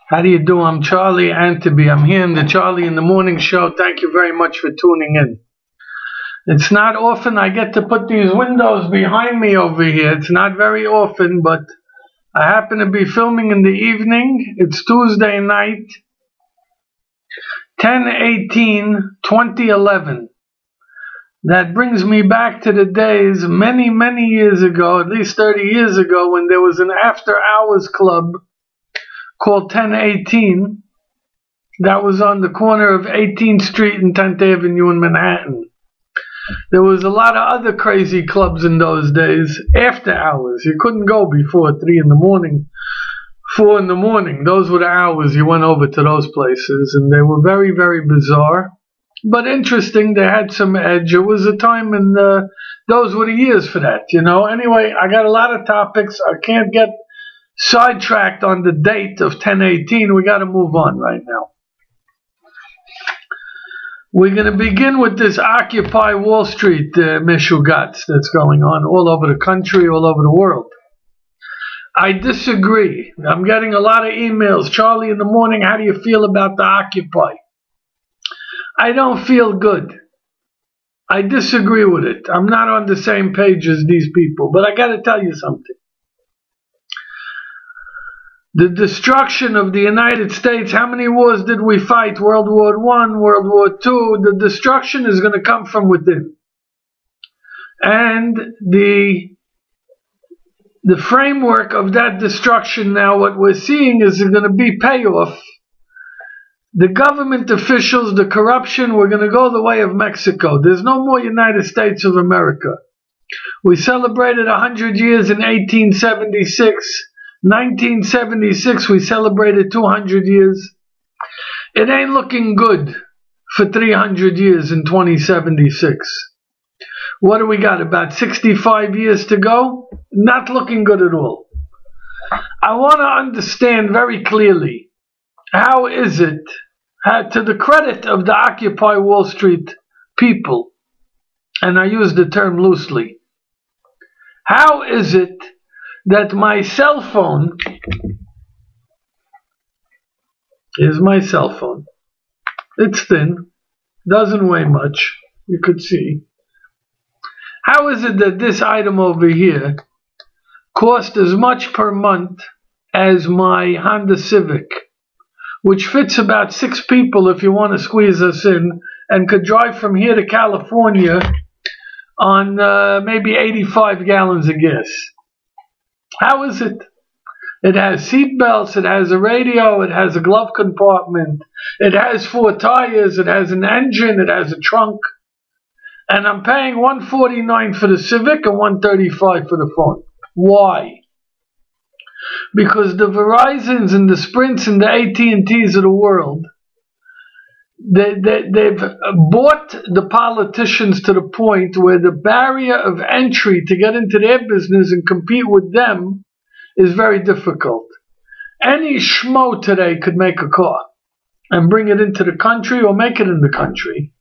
How do you do? I'm Charlie Anteby. I'm here in the Charlie in the Morning Show. Thank you very much for tuning in. It's not often I get to put these windows behind me over here. It's not very often, but I happen to be filming in the evening. It's Tuesday night, 10/18/2011. That brings me back to the days many, many years ago, at least 30 years ago, when there was an after-hours club called 1018 that was on the corner of 18th Street and 10th Avenue in Manhattan. There was a lot of other crazy clubs in those days, after hours. You couldn't go before 3 in the morning, 4 in the morning. Those were the hours you went over to those places, and they were very, very bizarre, but interesting. They had some edge. It was a time, and those were the years for that, you know. Anyway, I got a lot of topics. I can't get sidetracked on the date of 10/18. We got to move on right now. We're going to begin with this Occupy Wall Street mishugats that's going on all over the country, all over the world. I disagree. I'm getting a lot of emails. Charlie in the morning, how do you feel about the Occupy? I don't feel good. I disagree with it. I'm not on the same page as these people, but I got to tell you something. The destruction of the United States, how many wars did we fight? World War I, World War II. The destruction is going to come from within. And the framework of that destruction now, what we're seeing is going to be payoff. The government officials, the corruption, we're going to go the way of Mexico. There's no more United States of America. We celebrated 100 years in 1876. 1976, we celebrated 200 years. It ain't looking good for 300 years in 2076. What do we got, about 65 years to go? Not looking good at all. I want to understand very clearly, how is it, to the credit of the Occupy Wall Street people, and I use the term loosely, how is it that my cell phone, here's my cell phone, it's thin, doesn't weigh much, you could see. How is it that this item over here cost as much per month as my Honda Civic, which fits about 6 people if you want to squeeze us in, and could drive from here to California on maybe 85 gallons of gas? How is it? It has seat belts, it has a radio, it has a glove compartment, it has 4 tires, it has an engine, it has a trunk, and I'm paying $149 for the Civic and $135 for the phone. Why? Because the Verizons and the Sprints and the AT&Ts of the world, they've bought the politicians to the point where the barrier of entry to get into their business and compete with them is very difficult. Any schmo today could make a car and bring it into the country or make it in the country.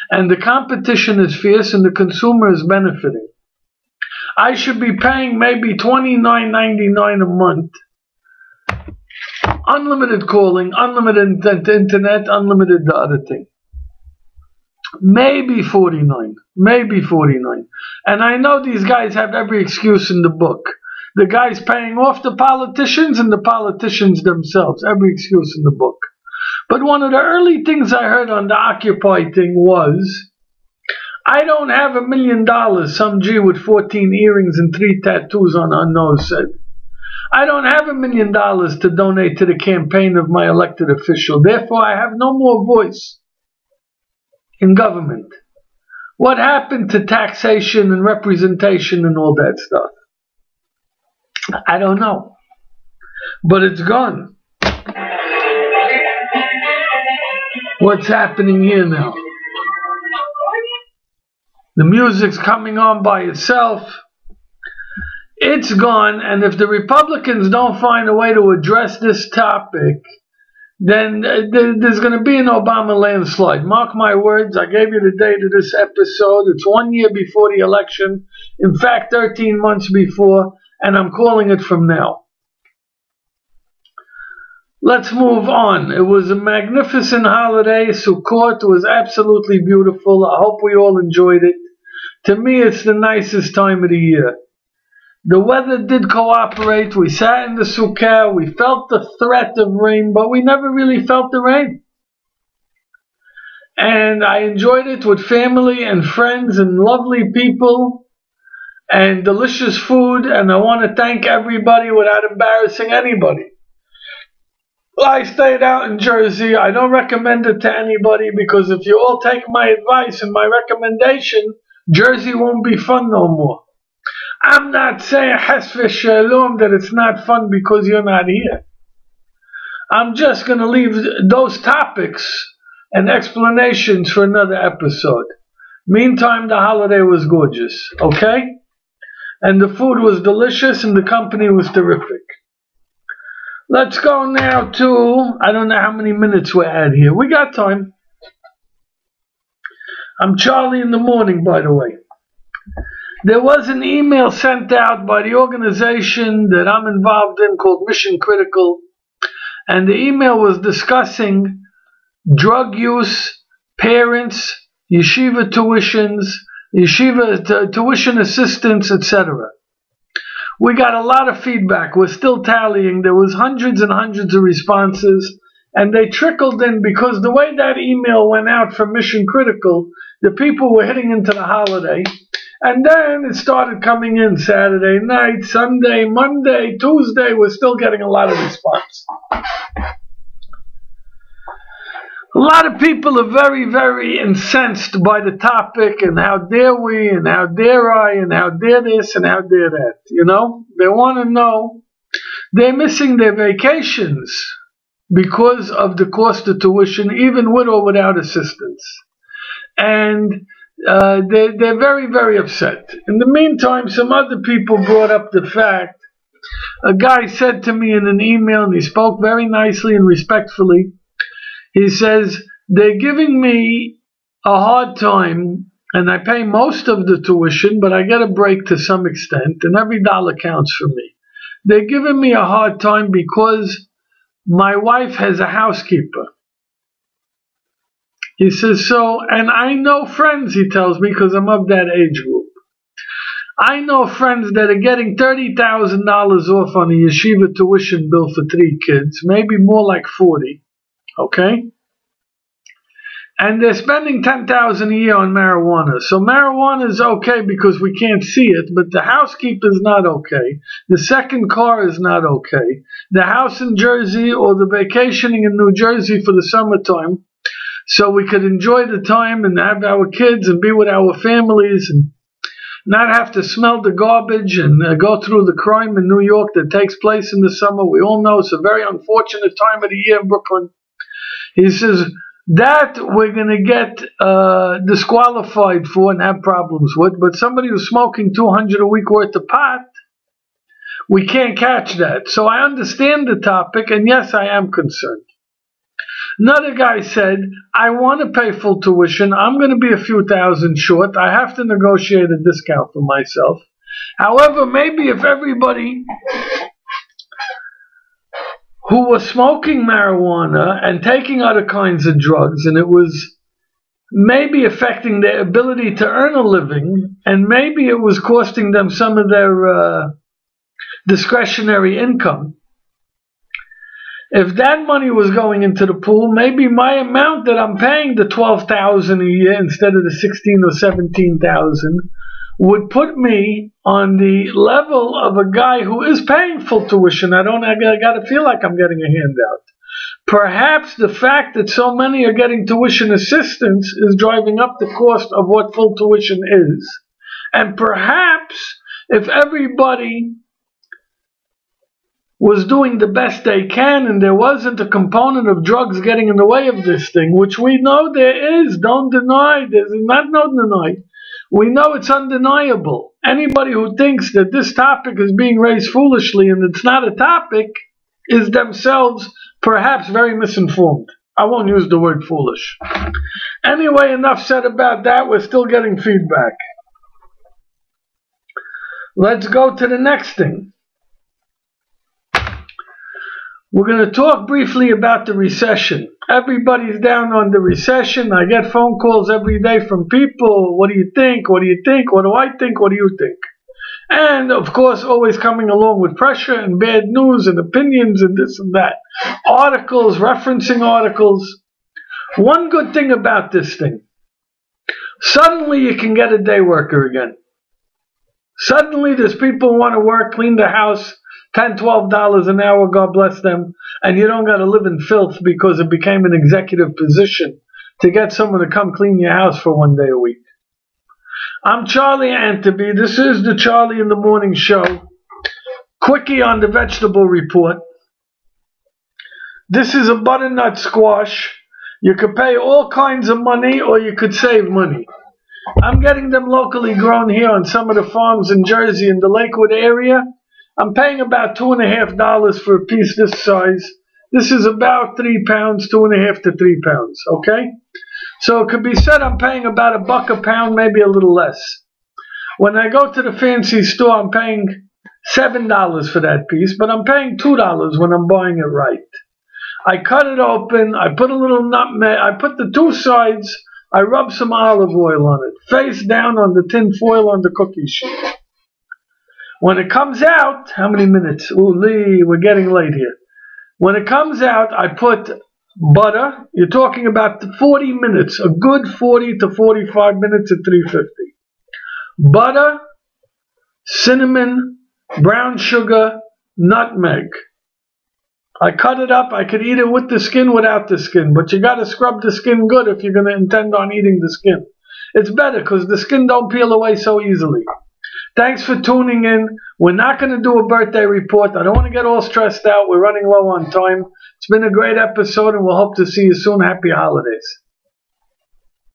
And the competition is fierce and the consumer is benefiting. I should be paying maybe $29.99 a month. Unlimited calling, unlimited internet, unlimited the other thing. Maybe $49. Maybe $49. And I know these guys have every excuse in the book. The guys paying off the politicians and the politicians themselves. Every excuse in the book. But one of the early things I heard on the Occupy thing was, I don't have $1 million, some G with 14 earrings and 3 tattoos on her nose said. I don't have $1 million to donate to the campaign of my elected official. Therefore, I have no more voice in government. What happened to taxation and representation and all that stuff? I don't know. But it's gone. What's happening here now? The music's coming on by itself. It's gone, and if the Republicans don't find a way to address this topic, then there's going to be an Obama landslide. Mark my words, I gave you the date of this episode. It's 1 year before the election. In fact, 13 months before, and I'm calling it from now. Let's move on. It was a magnificent holiday. Sukkot was absolutely beautiful. I hope we all enjoyed it. To me, it's the nicest time of the year. The weather did cooperate. We sat in the sukkah. We felt the threat of rain, but we never really felt the rain. And I enjoyed it with family and friends and lovely people and delicious food. And I want to thank everybody without embarrassing anybody. I stayed out in Jersey. I don't recommend it to anybody because if you all take my advice and my recommendation, Jersey won't be fun no more. I'm not saying Ches v'Shalom that it's not fun because you're not here. I'm just going to leave those topics and explanations for another episode. Meantime, the holiday was gorgeous, okay? And the food was delicious and the company was terrific. Let's go now to, I don't know how many minutes we're at here. We got time. I'm Charlie in the morning, by the way. There was an email sent out by the organization that I'm involved in called Mission Critical. And the email was discussing drug use, parents, yeshiva tuitions, yeshiva tuition assistance, etc. We got a lot of feedback. We're still tallying. There was hundreds and hundreds of responses, and they trickled in because the way that email went out from Mission Critical, the people were hitting into the holiday, and then it started coming in Saturday night, Sunday, Monday, Tuesday. We're still getting a lot of response. A lot of people are very, very incensed by the topic and how dare we and how dare I and how dare this and how dare that. You know, they want to know. They're missing their vacations because of the cost of tuition, even with or without assistance. And they're very, very upset. In the meantime, some other people brought up the fact. A guy said to me in an email, and he spoke very nicely and respectfully. He says, they're giving me a hard time, and I pay most of the tuition, but I get a break to some extent, and every dollar counts for me. They're giving me a hard time because my wife has a housekeeper. He says, so, and I know friends, he tells me, because I'm of that age group. I know friends that are getting $30,000 off on a yeshiva tuition bill for 3 kids, maybe more like 40. Okay? And they're spending $10,000 a year on marijuana. So marijuana is okay because we can't see it, but the housekeeper is not okay. The second car is not okay. The house in Jersey or the vacationing in New Jersey for the summertime so we could enjoy the time and have our kids and be with our families and not have to smell the garbage and go through the crime in New York that takes place in the summer. We all know it's a very unfortunate time of the year in Brooklyn. He says, that we're going to get disqualified for and have problems with, but somebody who's smoking $200 a week worth of pot, we can't catch that. So I understand the topic, and yes, I am concerned. Another guy said, I want to pay full tuition. I'm going to be a few thousand short. I have to negotiate a discount for myself. However, maybe if everybody who was smoking marijuana and taking other kinds of drugs, and it was maybe affecting their ability to earn a living, and maybe it was costing them some of their discretionary income. If that money was going into the pool, maybe my amount that I'm paying, the $12,000 a year instead of the $16,000 or $17,000, would put me on the level of a guy who is paying full tuition. I got to feel like I'm getting a handout. Perhaps the fact that so many are getting tuition assistance is driving up the cost of what full tuition is. And perhaps if everybody was doing the best they can and there wasn't a component of drugs getting in the way of this thing, which we know there is, don't deny, there's not no deny. We know it's undeniable. Anybody who thinks that this topic is being raised foolishly and it's not a topic is themselves perhaps very misinformed. I won't use the word foolish. Anyway, enough said about that. We're still getting feedback. Let's go to the next thing. We're going to talk briefly about the recession. Everybody's down on the recession. I get phone calls every day from people. What do you think? What do you think? What do I think? What do you think? And, of course, always coming along with pressure and bad news and opinions and this and that. Articles, referencing articles. One good thing about this thing. Suddenly you can get a day worker again. Suddenly there's people who want to work, clean the house, $10, $12 an hour, God bless them, and you don't got to live in filth because it became an executive position to get someone to come clean your house for one day a week. I'm Charlie Anteby. This is the Charlie in the Morning Show. Quickie on the vegetable report. This is a butternut squash. You could pay all kinds of money or you could save money. I'm getting them locally grown here on some of the farms in Jersey in the Lakewood area. I'm paying about $2.50 for a piece this size. This is about 3 pounds, 2.5 to 3 pounds, okay? So it could be said I'm paying about $1 a pound, maybe a little less. When I go to the fancy store, I'm paying $7 for that piece, but I'm paying $2 when I'm buying it right. I cut it open, I put a little nutmeg, I put the two sides, I rub some olive oil on it, face down on the tin foil on the cookie sheet. When it comes out, how many minutes? Ooh, Lee, we're getting late here. When it comes out, I put butter. You're talking about 40 minutes, a good 40 to 45 minutes at 350. Butter, cinnamon, brown sugar, nutmeg. I cut it up. I could eat it with the skin, without the skin, but you got to scrub the skin good if you're going to intend on eating the skin. It's better because the skin don't peel away so easily. Thanks for tuning in. We're not going to do a birthday report. I don't want to get all stressed out. We're running low on time. It's been a great episode, and we'll hope to see you soon. Happy holidays.